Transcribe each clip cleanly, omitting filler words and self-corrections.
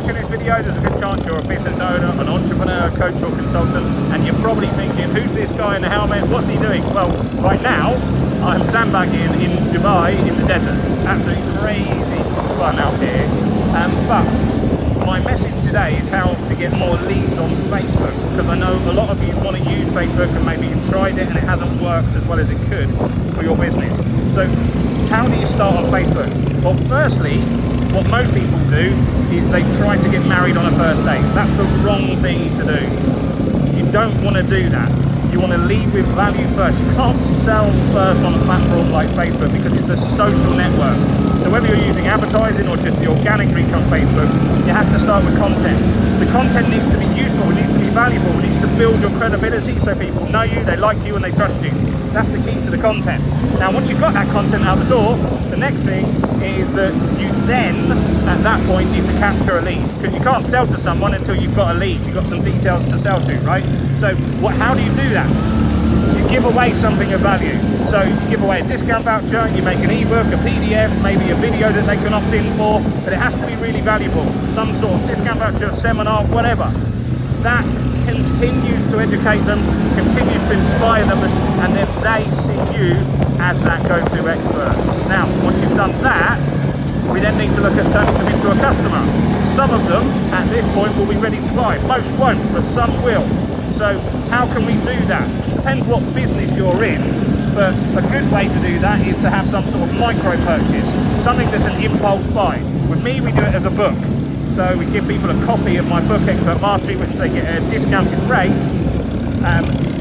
watching this video, there's a good chance you're a business owner, an entrepreneur, coach or consultant, and you're probably thinking, who's this guy in the helmet? What's he doing? Well, right now, I'm sandbagging in Dubai in the desert. Absolutely crazy fun out here. But my message today is how to get more leads on Facebook, because I know a lot of you want to use Facebook and maybe you've tried it and it hasn't worked as well as it could for your business. So how do you start on Facebook? Well, firstly, what most people do is they try to get married on a first date. That's the wrong thing to do. You don't want to do that. You want to lead with value first. You can't sell first on a platform like Facebook because it's a social network. So whether you're using advertising or just the organic reach on Facebook, you have to start with content. The content needs to be useful, it needs to be valuable, it needs to build your credibility so people know you, they like you and they trust you. That's the key to the content. Now once you've got that content out the door, the next thing is that you then, at that point, need to capture a lead, because you can't sell to someone until you've got a lead, you've got some details to sell to, right? So how do you do that? You give away something of value. So you give away a discount voucher, you make an ebook, a PDF, maybe a video that they can opt in for, but it has to be really valuable. Some sort of discount voucher, seminar, whatever. That continues to educate them, continues to inspire them, and then they see you as that go-to expert. Now, once you've done that, we then need to look at turning them into a customer. Some of them, at this point, will be ready to buy. Most won't, but some will. So how can we do that? Depends what business you're in, but a good way to do that is to have some sort of micro purchase, something that's an impulse buy. With me, we do it as a book. So we give people a copy of my book, Expert Mastery, which they get a discounted rate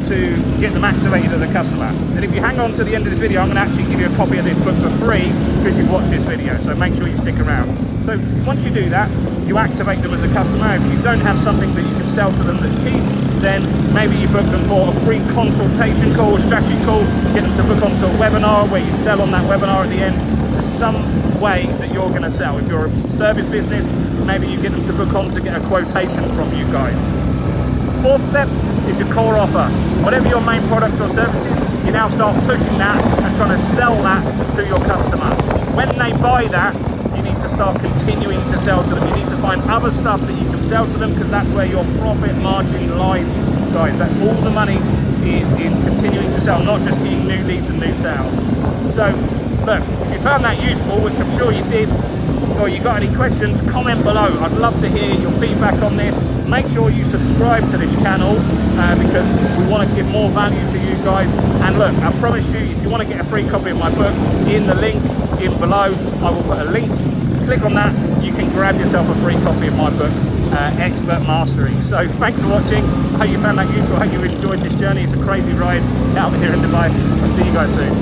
to get them activated as a customer. And if you hang on to the end of this video, I'm going to actually give you a copy of this book for free because you've watched this video, so make sure you stick around. So once you do that, you activate them as a customer. If you don't have something that you can sell to them that's cheap, then maybe you book them for a free consultation call, a strategy call, get them to book onto a webinar where you sell on that webinar at the end. There's some way that you're going to sell. If you're a service business, maybe you get them to book on to get a quotation from you guys. Fourth step is your core offer. Whatever your main product or service is, you now start pushing that and trying to sell that to your customer. When they buy that, you need to start continuing to sell to them. You need to find other stuff that you can sell to them, because that's where your profit margin lies, guys. That all the money is in continuing to sell, not just getting new leads and new sales. So look, if you found that useful, which I'm sure you did, or you got any questions, comment below. I'd love to hear your feedback on this. Make sure you subscribe to this channel because we want to give more value to you guys. And look, I promise you, if you want to get a free copy of my book, in the link in below, I will put a link. Click on that, you can grab yourself a free copy of my book, Expert Mastery. So thanks for watching. I hope you found that useful. I hope you enjoyed this journey. It's a crazy ride out here in Dubai. I'll see you guys soon.